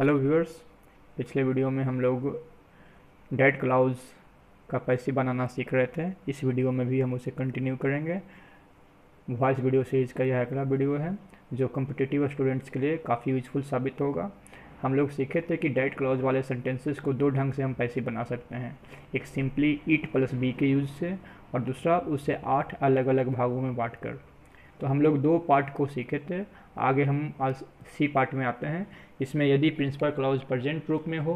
Hello viewers. पिछले video में हम लोग डेट क्लाउज का पैसिव बनाना सीख रहे थे। इस वीडियो में भी हम उसे कंटिन्यू करेंगे। वॉइस वीडियो सीरीज़ का यह अगला वीडियो है जो कॉम्पिटिटिव स्टूडेंट्स के लिए काफ़ी यूजफुल साबित होगा। हम लोग सीखे थे कि डेट क्लॉज वाले सेंटेंसेस को दो ढंग से हम पैसिव बना सकते हैं, एक सिंपली ईट प्लस बी के यूज से और दूसरा उसे 8 अलग अलग भागों में बांट कर। तो हम लोग दो पार्ट को सीखे थे। आगे हम आज सी पार्ट में आते हैं। इसमें यदि प्रिंसिपल क्लॉज प्रेजेंट रूप में हो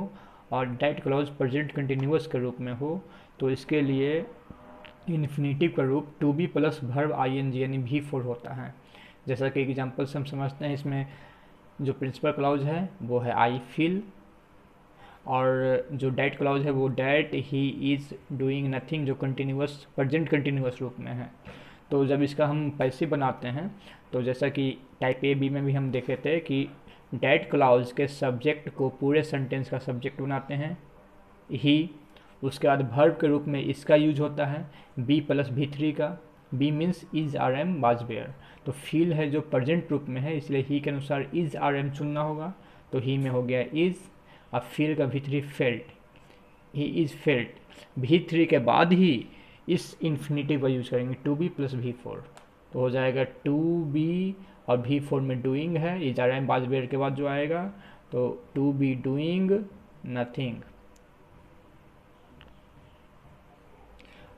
और डेट क्लॉज प्रेजेंट कंटिन्यूअस के रूप में हो तो इसके लिए इन्फिनेटिव का रूप to be plus verb ing यानी V4 होता है। जैसा कि एग्जांपल से हम समझते हैं, इसमें जो प्रिंसिपल क्लॉज है वो है आई फील, और जो डेट क्लॉज है वो that he is doing nothing, जो कंटिन्यूअस प्रेजेंट कंटिन्यूअस रूप में है। तो जब इसका हम पैसिव बनाते हैं तो जैसा कि टाइप ए बी में भी हम देखे थे कि डेट क्लॉज के सब्जेक्ट को पूरे सेंटेंस का सब्जेक्ट बनाते हैं ही। उसके बाद वर्ब के रूप में इसका यूज होता है बी प्लस V3 का। Be means is are am was were. तो फील है जो प्रेजेंट रूप में है, इसलिए ही के अनुसार इज आर एम चुनना होगा। तो ही में हो गया इज। अब फील का V3 felt, he is felt. V3 के बाद ही इस इन्फिनिटिव का यूज करेंगे टू बी प्लस V4। तो हो जाएगा टू बी और V4 में डूइंग है, is are am was were के बाद जो आएगा तो टू बी डूइंग नथिंग।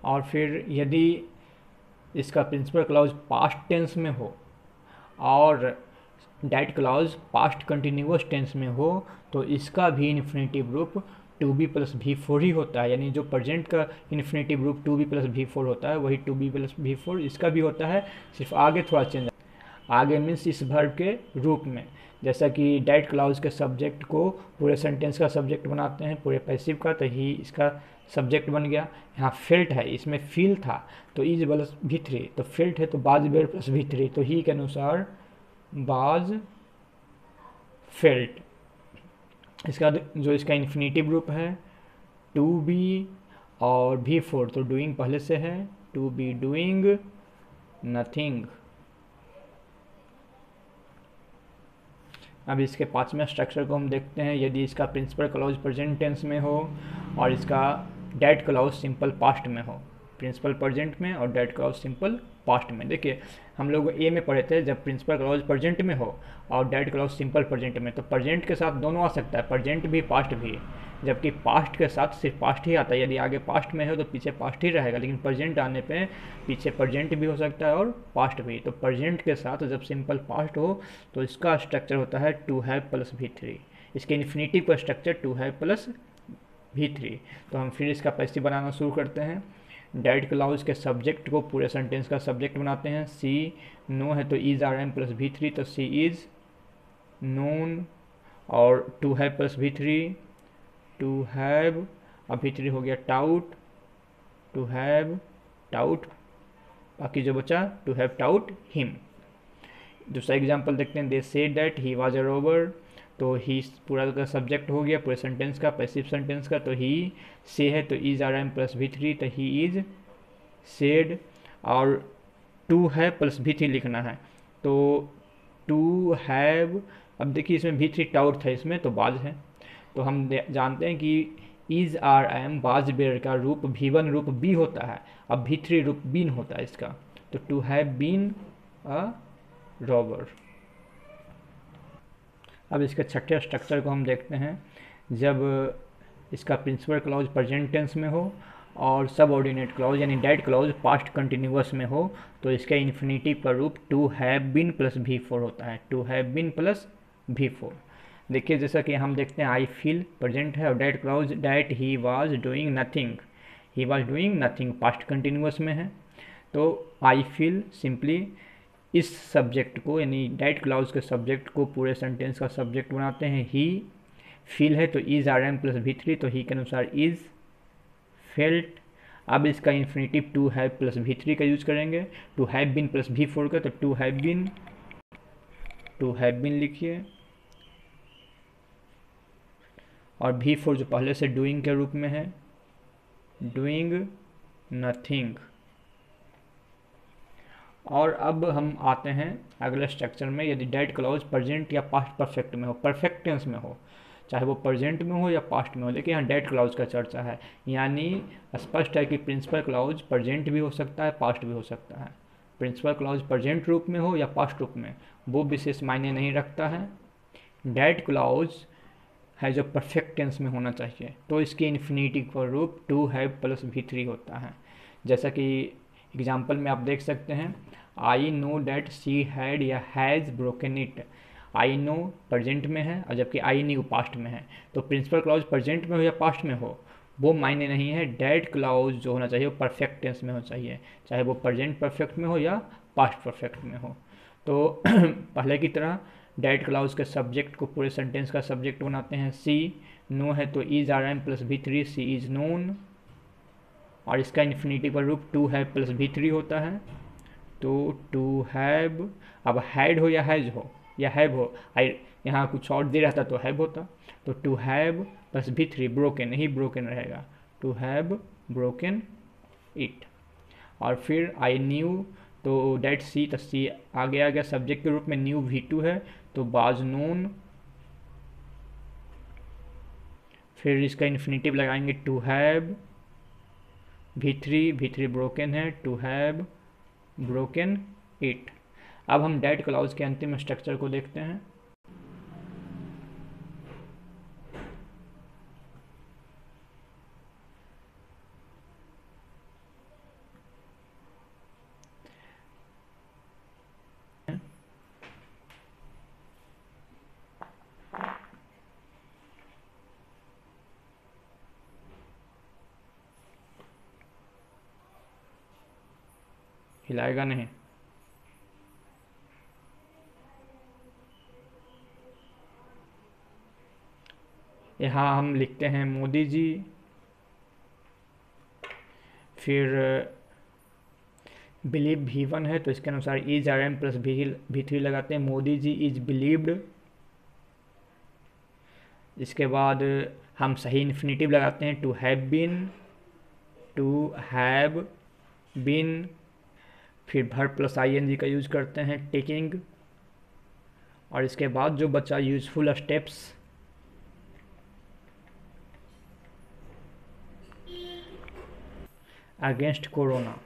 और फिर यदि इसका प्रिंसिपल क्लॉज पास्ट टेंस में हो और that clause past continuous tense में हो तो इसका भी इन्फिनेटिव रूप टू बी प्लस V4 ही होता है। यानी जो प्रेजेंट का इन्फिनेटिव रूप टू बी प्लस V4 होता है वही टू बी प्लस V4 इसका भी होता है, सिर्फ आगे थोड़ा चेंज। आगे मीन्स इस वर्ब के रूप में, जैसा कि डेट क्लॉज के सब्जेक्ट को पूरे सेंटेंस का सब्जेक्ट बनाते हैं पूरे पैसिव का, तो ही इसका सब्जेक्ट बन गया। यहाँ फेल्ट है, इसमें फील था तो इज प्लस V3, तो फेल्ट है तो बाज वेयर प्लस V3, तो ही के अनुसार बाज फेल्ट। इसका जो इसका इन्फिनेटिव रूप है टू बी और V4, तो डूइंग पहले से है टू बी डूइंग नथिंग। अब इसके पांचवें स्ट्रक्चर को हम देखते हैं। यदि इसका प्रिंसिपल क्लॉज प्रेजेंट टेंस में हो और इसका डेट क्लॉज सिंपल पास्ट में हो, प्रिंसिपल प्रेजेंट में और डेट क्लॉज सिंपल पास्ट में। देखिए हम लोग ए में पढ़े थे, जब प्रिंसिपल क्लॉज प्रेजेंट में हो और डेट क्लॉज सिंपल प्रेजेंट में तो प्रेजेंट के साथ दोनों आ सकता है, प्रेजेंट भी पास्ट भी, जबकि पास्ट के साथ सिर्फ पास्ट ही आता है। यदि आगे पास्ट में हो तो पीछे पास्ट ही रहेगा, लेकिन प्रेजेंट आने पे पीछे प्रेजेंट भी हो सकता है और पास्ट भी। तो प्रेजेंट के साथ जब सिंपल पास्ट हो तो इसका स्ट्रक्चर होता है टू हैव प्लस V3। इसके इन्फिनिटिव का structure to have plus V3। तो हम फिर इसका पैसिव बनाना शुरू करते हैं। डेट क्लॉज के सब्जेक्ट को पूरे सेंटेंस का सब्जेक्ट बनाते हैं। सी नो है तो is are M plus V3, तो सी इज नोन, और to have plus V3 to have, अब V3 हो गया टाउट, टू हैव टाउट, बाकी जो बचा टू हैव टाउट हिम। दूसरा एग्जांपल देखते हैं, they said that he was a Rober, तो ही पूरा का सब्जेक्ट हो गया पूरे सेंटेंस का, पैसिव सेंटेंस का। तो ही से है तो is are M plus V3, तो ही इज सेड, और टू है प्लस V3 लिखना है तो टू हैव। अब देखिए इसमें V3 टाउट था, इसमें तो बाज है। तो हम जानते हैं कि इज आर एम बाज बेयर का रूप V1 रूप बी होता है, अब V3 रूप बीन होता है इसका। तो to have been a robber. अब इसके छठे स्ट्रक्चर को हम देखते हैं। जब इसका प्रिंसिपल क्लॉज प्रेजेंट टेंस में हो और सबऑर्डिनेट क्लॉज यानी डेट क्लॉज पास्ट कंटिन्यूअस में हो तो इसका इन्फिनिटिव का रूप to have been plus V4 होता है, to have been plus V4। देखिए जैसा कि हम देखते हैं आई फील प्रेजेंट है और that clause that he was doing nothing, he was doing nothing past continuous में है। तो आई फील सिंपली इस सब्जेक्ट को यानी डेट क्लॉज के सब्जेक्ट को पूरे सेंटेंस का सब्जेक्ट बनाते हैं ही। फील है तो is are M plus V3, तो ही के अनुसार इज फेल्ट। अब इसका infinitive to have plus V3 का यूज करेंगे, to have been plus V4 का, तो to have been, to have been लिखिए, और V4 जो पहले से डूइंग के रूप में है डूइंग नथिंग। और अब हम आते हैं अगले स्ट्रक्चर में। यदि डेट क्लॉज प्रेजेंट या पास्ट परफेक्ट में हो, परफेक्ट टेंस में हो, चाहे वो प्रेजेंट में हो या पास्ट में हो, लेकिन यहाँ डेट क्लाउज का चर्चा है, यानी स्पष्ट है कि प्रिंसिपल क्लाउज प्रेजेंट भी हो सकता है, पास्ट भी हो सकता है। प्रिंसिपल क्लाउज प्रेजेंट रूप में हो या पास्ट रूप में, वो विशेष मायने नहीं रखता है। डेट क्लाउज है जो परफेक्ट टेंस में होना चाहिए, तो इसकी इन्फिनिटी का रूप टू हैव प्लस V3 होता है। जैसा कि एग्जाम्पल में आप देख सकते हैं, I know that she had या has broken it. I know present में है और जबकि आई न्यू पास्ट में है, तो प्रिंसिपल क्लाउज प्रेजेंट में हो या पास्ट में हो वो मायने नहीं है। डेट क्लाउज जो होना चाहिए वो परफेक्ट टेंस में होना चाहिए, चाहे वो प्रेजेंट परफेक्ट में हो या पास्ट परफेक्ट में हो। तो पहले की तरह डेट क्लाउज के सब्जेक्ट को पूरे सेंटेंस का सब्जेक्ट बनाते हैं। सी नो है तो is RM plus V3, C is known, और इसका इन्फिनिटी पर rook to have plus V3 होता है। तो टू हैव, अब हैड हो या हैज हो या हैव हो, यहाँ कुछ और दे रहता तो हैव होता, तो to have plus V3, broken ही ब्रोकन रहेगा, टू हैव ब्रोकन इट। और फिर आई न्यू, तो डेट सी, तो सी आगे आ गया सब्जेक्ट के रूप में, न्यू V2 है तो वाज नोन। फिर इसका इन्फिनिटिव लगाएंगे, टू हैव V3 ब्रोकन है, टू हैव ब्रोकन इट। अब हम डेट क्लाउज के अंतिम स्ट्रक्चर को देखते हैं। हिलाएगा नहीं। यहाँ हम लिखते हैं मोदी जी, फिर बिलीव V1 है तो इसके अनुसार इज RM प्लस V3 लगाते हैं, मोदी जी इज बिलीव्ड। इसके बाद हम सही इन्फिनिटिव लगाते हैं, टू हैव बीन, फिर भर प्लस ING का यूज करते हैं, टेकिंग। और इसके बाद जो बचा यूजफुल स्टेप्स, अगेंस्ट कोरोना।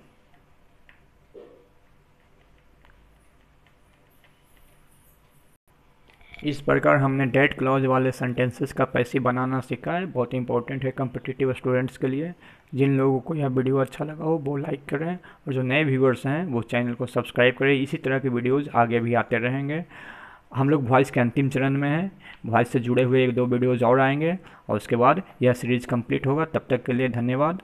इस प्रकार हमने डेट क्लॉज वाले सेंटेंसेस का पैसिव बनाना सीखा है। बहुत इंपॉर्टेंट है कॉम्पिटिटिव स्टूडेंट्स के लिए। जिन लोगों को यह वीडियो अच्छा लगा हो वो लाइक करें, और जो नए व्यूअर्स हैं वो चैनल को सब्सक्राइब करें। इसी तरह के वीडियोज़ आगे भी आते रहेंगे। हम लोग वॉइस के अंतिम चरण में हैं, वॉइस से जुड़े हुए 1-2 वीडियोज़ और आएंगे और उसके बाद यह सीरीज़ कंप्लीट होगा। तब तक के लिए धन्यवाद।